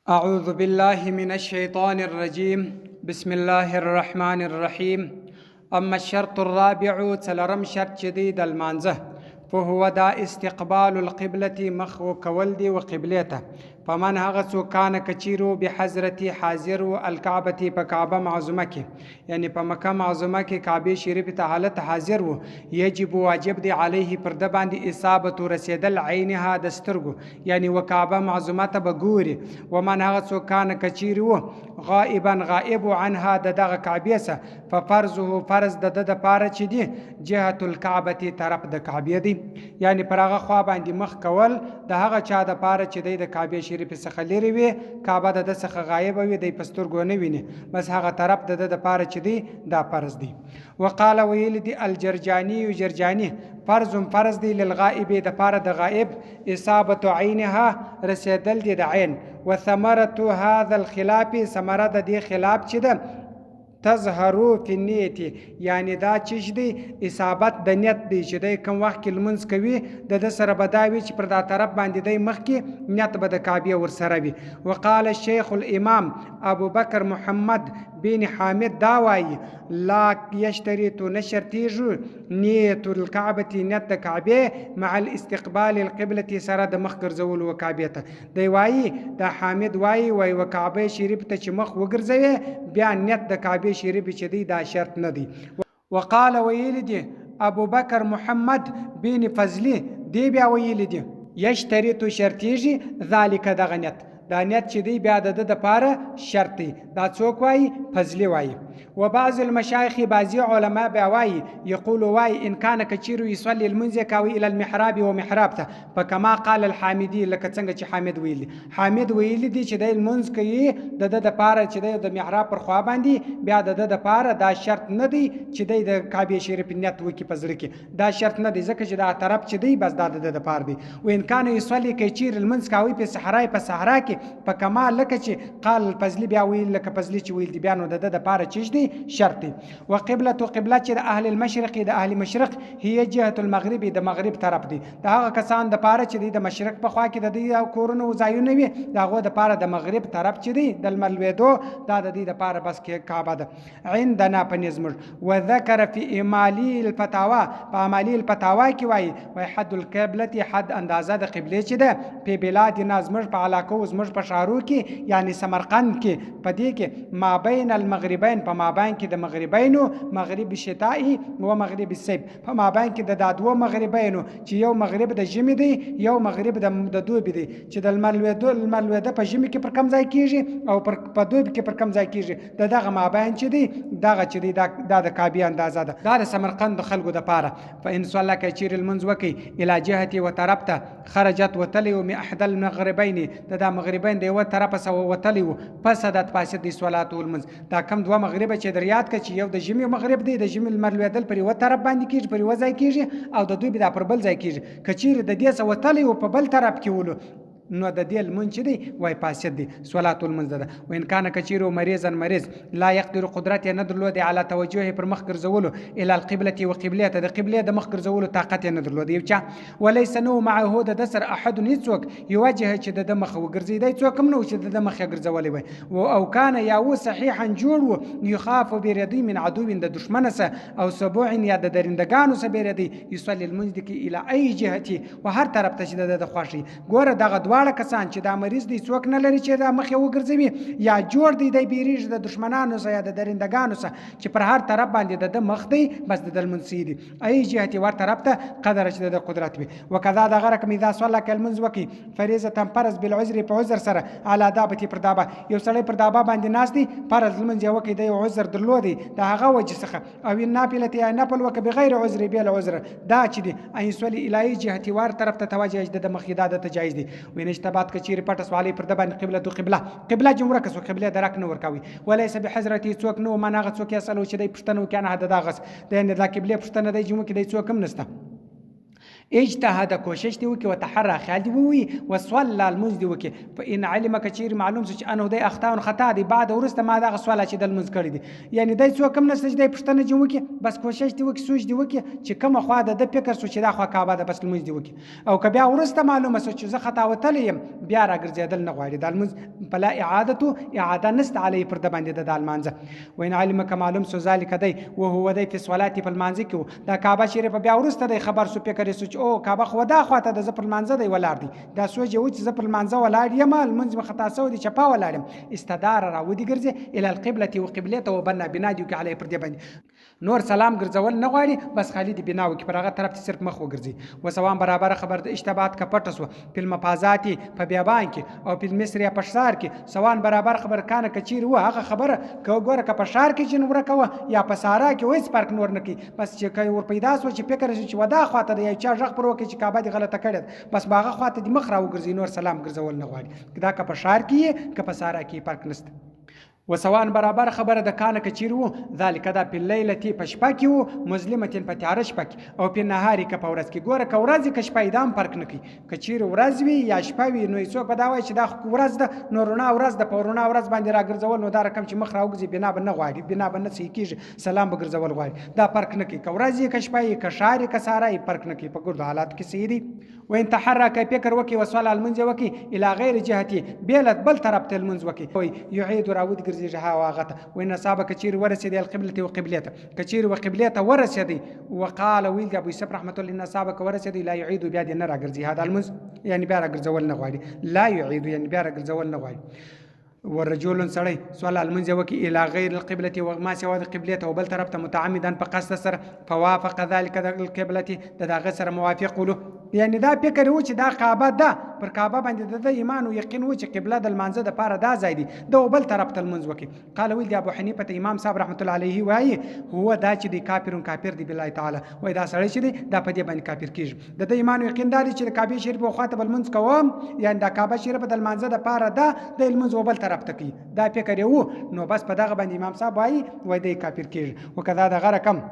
أعوذ بالله من الشيطان الرجيم. بسم الله الرحمن الرحيم. أما الشرط الرابع تلرم شرط جديد المانزه فهو دا استقبال القبلة مخو كولدي وقبلته فمن هغسو كان كچيرو بحضرتي حاضر الكعبة بكعبة معظمك يعني بمكة معظمك كعبة شريف حالت حاضر يجب واجب دي عليه پردبان دي إصابة رسيدل عينها دسترگو يعني وكعبة معظمة بغوري ومن هغسو كان كچيرو غائبا غائب عنها ددغ كعبيسة ففرزه فرز دد پاره چي دي جهة الكعبة طرف د كعبه دي يعني پراغه خوا باندې مخ کول د هغه چا د پاره چې د کعبه شریف څخه لري وي کعبه د څخه غایب وي د پسترګو نه ویني بس هغه طرف د پاره چې دی دا فرض دی. وقال ویل دی الجرجاني جرجاني فرض دی للغائب د پاره د غائب اصابه عینها رسیدل دی د عین وثمره هذا الخلاف ثمره د دې خلاف چې ده تظهرو فی النیت یعنی دا چیش دی اصابت د نیت دی چې دی کوم وخت کې لمونځ کوي د سره بداوی چې پر دا طرف باندې دی مخ کې نیت به د کعبه ور سره وي. وقال الشيخ الامام ابو بکر محمد بن حامد داوای لا يشترط نشرتيج نیت الكعبه نیت د کعبه مع الاستقبال القبلة سره د مخ ګرځول و کعبه ته دی وای د حامد وای و کعبه شریف ته چې مخ وګرځوي بیا نیت د کعبه شریف چې دی دا شرط نه دی. وقال ویل دی ابو بکر محمد بن فضلی دی بیا ویل دی یشترط شرطیږي ذالک دغه نیت دا نیت چې دی بیا د پاره شرط دی دا څوک وای فضلی وای. وبعض المشايخ بعضي علماء بواي يقول واي ان كان كثير يصلي المنزه كاوي الى المحراب ومحرابته فكما قال الحامدي لك څنګه چې حامد ویلی دي چې د المنز کوي د پاره چې د محراب پر خوا باندې بیا د پاره دا شرط نه دی چې د کعبه شریف نیت وکي پزړه کې دا شرط نه دی ځکه چې دا طرف چې دی بس د پاره دی. وان كان يصلي كثير المنز كاوي په صحرا کې فكما لك چې قال الفضلي بیا ویل لك فضلي چې ویل دی بیا نو د پاره چې دی شرط. وقبلة قبلة چې د اهل المشرق د اهل مشرق هي جهة المغرب د مغرب طرف دی د هغه کسان د پاره چې د مشرق په خوا کې د دې کورونو ځایونه وي دغه د پاره د مغرب طرف چې دی د ملويدو دا د دې د پاره بس کې کعبه ده عندنا پنځمر. وذكر في امالي الفتاوى په امالي الفتاوى کې وای حد القبلة حد اندازه د قبله چې ده په بلاد نازمر په علاقو زمر په شهرو کې یعنی سمرقند کې پدې کې ما بین المغربین په ما بین کې د مغربینو مغرب شتائی و مغرب الصيف په ما بین کې د دوه مغربینو چې یو مغرب د ژمي دی یو مغرب د دوبي دی چې د الملوده په ژمي کې پر کم ځای کیږي او په دوبي کې پر کم ځای کیږي دغه ما بین چې دی دغه چې دی د کعبه اندازه ده دا د سمرقند خلکو د پاره. فان صلى كثير المنز وکي الى جهه وتربته خرجت وتلي من احد المغربين د مغربین دی و طرف سو وتلي فسدت فاسد صلاه المنز دا کم دوه مغرب چې دریات کې چې یو د ژمي مغرب دی د ژمي الملویدل پر یو طرف باندې کیږي پر یو ځای کیږي او د دوی بیا پر بل ځای کیږي کچیر د دې سو وتلی او په بل طرف کې ولو نو د دې المنچ دی وای فاسد دی صلاه المنز ده. وان کان کچیرو مریض لا يقدر قدرت نه درلود على توجه پر مخ ګرځولو الى القبلة وقبلته د قبله د مخ ګرځولو طاقت نه درلود یو چا وليس نو معه د سر احد نڅوک یوجه چې د مخ وګرځي دی څوک نو چې د مخ ګرځولې وي او کان یاو صحیحا جوړ یخاف بردی من عدو د دشمن سه او سبوع یا د درندگانو سه بردی یصلي المنز کی الى اي جهه وهر طرف ته چې د خوشي ګوره دغه واړه کسان چې دا مریض دی څوک نه لري چې دا مخ یې وګرځوي یا جوړ دی د بیریج د دشمنانو سره یا د درندگانو سره چې پر هر طرف باندې د مخ دی بس د المنسی دی ای جهت ور طرف ته قدر چې د قدرت وي. وکذا د غرق اذا صلى المنز وکي فریضه فرض بالعذر په عذر سره علا دابتی پر دابه یو سړی پر دابه باندې ناس دی فرض المنز وکي د عذر درلودي د هغه وجه څخه او النافله یا نفل وک بغیر عذر بلا عذر دا چې دی ای صلی الی جهت ور طرف ته توجه د مخیداد ته جایز دی. اشتبات کچیر پټ سوالی پر د باندې قبله جمهور کسو قبله درک نه ورکوي وليس بحضرتي څوک نو مناغه څوک یسلو چې د پښتنو کنه د داغس د نه د قبله پښتنه د جمهور کې د څوک هم نسته اجتهد کوشش دی وکي وتحرى خیال دی وي وصلى المنز دی وکي فان علم کچیر معلوم چې انه دی اخطاء خطا دی بعد ورسته ما دغه سوال چې د المنز کړی دی یعنی دای څوک هم نشته چې د پښتنه جوړ وکي بس کوشش دی وکي سوچ دی وکي چې کومه خوا د فکر سوچ دا خوا کعبه ده بس المنز دی وکي او که بیا ورسته معلومه چې زه خطا وتلم بیا راګرځیدل نه غواړي د المنز فلا اعاده نست علی پر د باندې د المانزه وان علم معلوم سو ذلک دی وهو دی په صلات په المانزه کې دا کعبه شریف بیا ورسته دی خبر سو فکر سوچ او کعبه خو دا خواته د زپل منځه دی ولاړ دی دا سوچ یو چې زپل منځه ولاړ یم المنځ خطا سو دی چپا ولاړم استدار را ودی ګرځي ال القبله وقبلته وبنا بنادي علی پر دی باندې نور سلام ګرځول نه غواړي بس خالد بنا وکي پر هغه طرف ته صرف مخ وګرځي وسوام برابر خبر د اشتباهات کا پټ سو په مفازات په بیابان کې او په مصر یا پشسار کې سوان برابر خبر کانه کچیر و هغه خبره ګوره کا پشار کې جن ورکوه یا پسارا کې وېس پارک نور نکی بس چې کوي ور پیدا سو چې فکر چې ودا خواته دی چا ژغ پر وکي چې کعبه دی غلطه کړه بس باغه خواته دی مخ راو ګرځي نور سلام ګرځول نه غواړي دا کا پشار کې کا پسارا کې فرق نشته وسوان برابر خبره د کانه کچیر وو ذالک دا په لیلتی پشپاکی وو مظلمتین په تیار شپک او په نهاری ک پورس کې ګوره ک ورځ ک شپه دام فرق نکي کچیر ورځ وی یا شپه وی نو څوک په دا وای چې دا ورځ د نورونه ورځ د پورونه ورځ باندې راګرځول نو دا رقم چې مخ راوګزي بنا بنه غواړي بنا بنه سې کیږي سلام بګرځول غواړي دا فرق نکي ک ورځ ک شپه ک شاری ک سارای فرق نکي په ګرد حالات کې سيدي وان تحرك فکر وکي وصل المنز وکي الى غیر جهتي بیلت بل طرف ته المنز وکي يعيد راود ګرځي جها واغته وان صاب کچیر ورسید القبلة وقبلته کچیر وقبلته ورسید وقال ويل ابو يوسف رحمه الله ان صاب ورسید لا يعيد بیا دې نه راګرځي هذا المنز يعني بیا راګرځول نه غواړي لا يعيد يعني بیا راګرځول نه غواړي والرجل سړی سوال المنز وکي الى غیر القبلة وما سوى القبلة وبل طرف ته متعمدا فقصد سر فوافق ذلك القبلة دغه سره موافق له يعني دا فکر و چې دا کعبه ده پر کعبه باندې د ایمان او یقین و چې قبله د المنزه د پاره دا ځای دی د بل طرف ته المنز وکي قال ویل ابو حنیفه امام صاحب رحمت الله علیه وایي هو دا چې دی کافر دی بالله تعالی وای دا سړی چې دی دا په دې باندې کافر کیږي د ایمان او یقین دا دی چې کعبه شریف او خاطب المنز کوم یعنی دا کعبه شریف د المنزه د پاره ده د المنز بل طرف ته کی دا فکر یو نو بس په دغه باندې امام صاحب وای دی کافر کیږي وکذا دا غره کم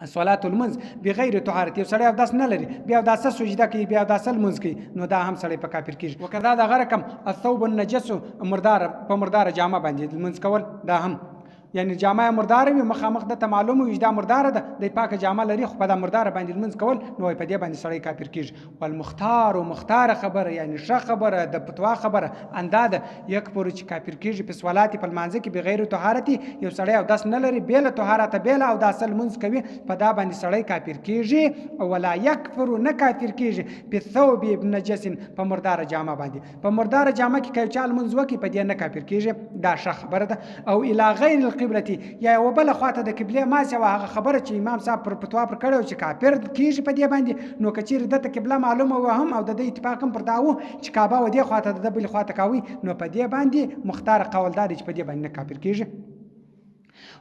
صلاه المنز بغیر طهارت یو سړی اوداس نه لري بیا اوداس سجده کوي بیا اوداس المنز کوي نو دا هم سړی په کافر کیږي وکذا دا غره کم الثوب النجس مردار په مردار جامه باندې المنز کول دا هم یعنی جامه مردار وي مخامخ د معلومه وي دا مردار ده د پاکه جامه لري خو په د مردار باندې المنز کول نو په دې باندې سړی کافر کیږي والمختار مختار خبره یعنی ش خبره د فتوا خبره انداده یک پر چې کافر کیږي په سوالات په منځ کې بغیر طهارت یو سړی او داس نه لري بیل طهارت بیل او داس المنز کوي په دا باندې سړی کافر کیږي ولا یکفر نه کافر کیږي په ثوب ابن نجس په مردار جامه باندې په مردار جامه کې کوي چې المنز وکي په دې نه کافر کیږي دا ش خبره ده او الی غیر قبلتي یا وبل خواته د قبله ما سوا هغه خبره چې امام صاحب پر فتوا پر کړو چې کافر کیږي په دې باندې نو کچیر د قبله معلومه و هم او د اتفاق پر داو چې کعبه و دې خواته د بل خواته کوي نو په دې باندې مختار قوالدار چې په دې باندې کافر کیږي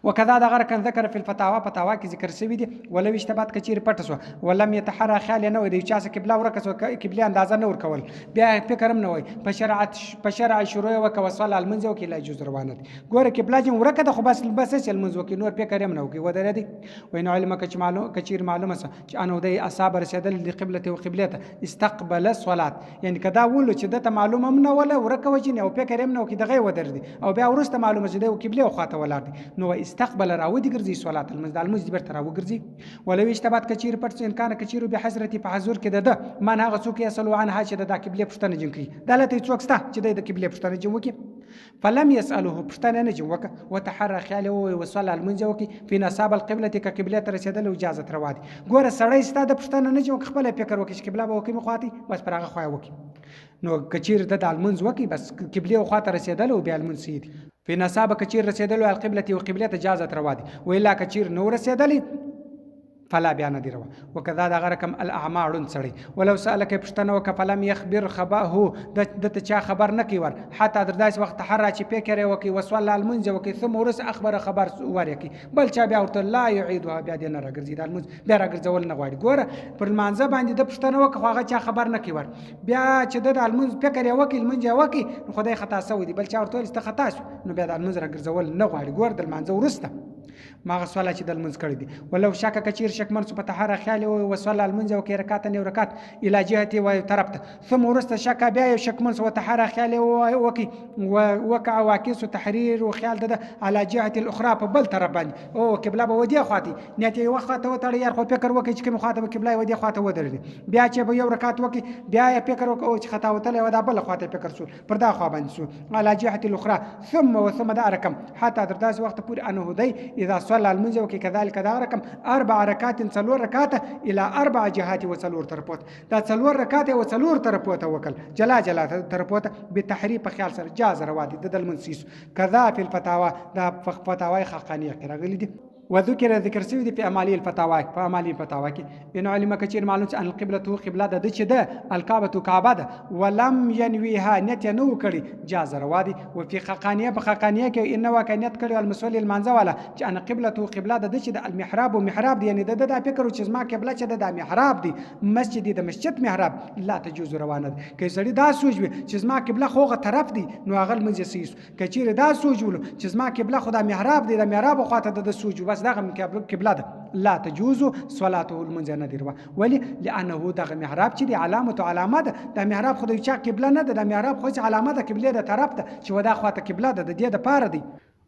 وكذا دا غره کن ذکر فی الفتاوا کی ذکر شوی دی ولو اشتبات کچیر پټ سو ولم يتحرى خیال نه وي د چا څخه قبله ورکسو قبله اندازه نه ور کول بیا فکرم نه وي په شرع شروع وک وصل المنز وک لا جز روانت ګوره قبله جن ورکه د خو بس المنز وک نور فکرم نه وي ودر دی وین علم کچیر معلومه چې انه د اصحاب رسیدل د قبلته او قبلته استقبل الصلاه یعنی کدا ول چې د معلومه نه ولا ورکه وجن او فکرم نه وک دغه ودر دی او بیا ورسته معلومه چې د قبله خواته ولار دی نو استقبل راودي ګرځي صلات المنز المنز بر تراو ګرځي ولو اشتبات کچیر پټ امکان کچیر به حضرت په حضور کې ده من هغه څوک یسلو عنها چې د قبله پښتنه جنکی دلته څوک ستا چې د قبله پښتنه جنکی فلم يساله پښتنه نه جوکه وتحرى خیاله وصل المنز وکي په نصاب القبله کقبله رسیدل اجازه روا دي ګوره سړی ستا د پښتنه نه جوک خپل فکر وکي چې قبله به وکي مخاطي بس پر هغه خو وکي نو کچیر د المنز وکي بس قبله خواته رسیدل او بیا المنز سید في نصاب كثير رسيدلو على القبلة وقبلة جازت روادي وإلا كثير نو رسيدلي فلا بیان دی روا وکذا دا غرکم الاعمال سړی ولو سالک پښتنه وک فلم يخبر خباه د چا خبر نکی ور حتی در داس وخت حرا چې فکر وکي وسول المنز وکي ثم ورس اخبر خبر ورکی بل چا بیا ورته لا يعيدها بیا دین راګرځي د المنز بیا راګرځول نه غواړي ګوره پر مانزه باندې د پښتنه وک هغه چا خبر نکی ور بیا چې د المنز فکر وکي المنز وکي خدای خطا سوی دی بل چا ورته است خطا نو بیا د المنز راګرځول نه غواړي ګور د المنز ورسته ما هغه صلا چې د لمونځ کړی دی. ولو شک کچیر شکمن سو په طهاره خیال او صلا المنځ او کې رکعت نه رکعت الی جهته و طرف ته ثم ورست شک بیا یو شکمن سو طهاره خیال او وکي وقع واکس تحریر او خیال د علی جهه الاخرى په بل طرف باندې او قبله به ودی خواتی نیت یو وخت ته وتړ یار خو فکر وکي چې کوم خواته قبله ودی خواته ودرې بیا چې به یو رکعت وکي بیا فکر وکي چې خطا وتل و دا بل خواته فکر سو پر دا خوا باندې سو علی جهه الاخرى ثم دا رقم حتى در داس وخت پورې انه دی اذا صلى المنځ وکي كذلك دا رقم 4 رکعات څلور رکعات الى 4 جهات وڅلور طرفوت دا څلور رکعات وڅلور طرفوت وکل جلا طرفوت بتحريف په خیال سره جاز روادي د المنسيس كذا في الفتاوى دا فتاوی خاقانیه کې راغلي دي وذكر ذكر سوي دي في أمالي الفتاوى فأمالي الفتاوى إنه علم كثير معلوم أن القبلة قبلة ده دش ده الكعبة كعبة ده ولم ينويها نت ينو كري جاز روادي وفي خاقانية بخاقانية إنه وكانت كري المسؤول المنزه ولا أن قبلة قبلة ده دش ده المحراب ومحراب دي يعني ده فكر وش ما قبلة ده محراب دي مسجد ده مسجد محراب لا تجوز روانه كيسري ده سوج بي ما قبلة خوغة طرف دي نو أغل من جسيس كثير ده سوج ولو ما قبلة خدا محراب دي ده محراب وخاطر ده سوج بس دغه قبله ده لا تجوز صلاته المنځ نه دی روا ولی لانه دغه محراب چې دی علامه ده د محراب خو د چا قبله نه ده د محراب خو علامه ده قبله ده طرف ده چې ودا خواته قبله ده د دې د پاره دی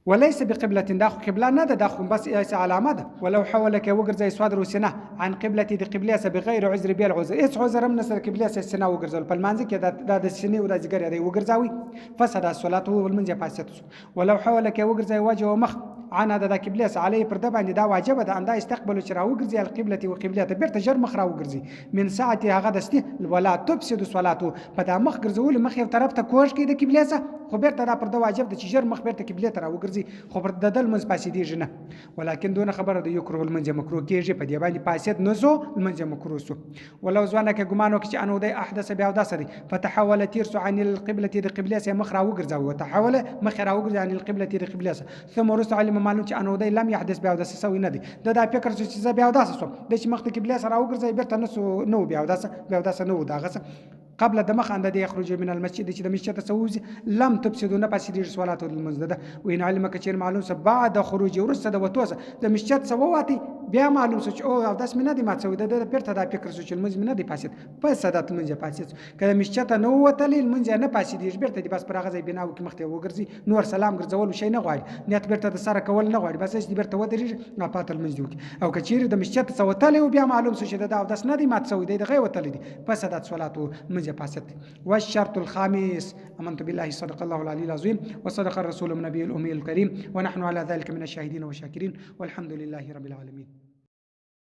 وليس بقبلة داخل قبلة نده داخل بس ايس علامة ده ولو حولك وقر زي صادر وسنة عن قبلتي دي قبلة بغير عذر بيا العذر ايش عذر من سر قبلة السنة وقر زول بالمانزك دا السنة ودا زجر دي وقر زاوي فسد الصلاة والمنجة فاسد ولو حولك وقر زي وجه ومخ عن هذا دا قبلة عليه بردبا دا واجب ده عند استقبل شرا وقر زي القبلة وقبلة بيرت جر مخرا وقر زي من ساعتها غدا استي ولا تفسد صلاته بدا مخ قرزول مخ طرف ته کوش کې د قبلة خو بیرته دا پر د واجب د چې جر مخ بیرته قبله ته راوګرځي خو پر د دل منځ پاسې دیږي نه ولکن دونه خبره د یکره المنځ مکروه کېږي په دې باندې پاسید نه سو المنځ مکروه سو ولو ځوانه کې ګمان وکړي چې انو د احدث بیا وداس دي فتحول تيرس عن القبله د قبله سه مخ راوګرځي وتحول مخ راوګرځي عن القبله د قبله ثم رس علم معلوم چې انو د لم يحدث بیا وداس سوي نه دي دا فکر چې بیا وداس سو د چې مخ د قبله سره راوګرځي بیرته نو بیا وداس نو داغه قبل دمخ عند يخرج من المسجد چې د مسجد تسوز لم تفسدوا نفس دي صلاه المسجد وان علمك چې معلوم بعد خروج ورسد وتوسه د مسجد سواتي بیا معلوم چې او داس منه دي ما تسوي د پیرته دا فکر چې المسجد منه دي فاسد پس صدات المنځ فاسد کله مسجد نو وتل المنځ نه فاسد دي بیرته دي بس پر هغه ځای بناو کې مخته وګرځي نور سلام ګرځول شي نه غواړي نیت بیرته د سره کول نه غواړي بس دي بیرته ودرې نه پاتل منځ او کچیر د مسجد سوتل او بیا معلوم چې دا داس نه دي ما تسوي د غي وتل دي پس صدات صلاه فاسد. والشرط الخامس آمنت بالله صدق الله العلي العظيم وصدق الرسول النبي الأمي الكريم ونحن على ذلك من الشاهدين والشاكرين والحمد لله رب العالمين.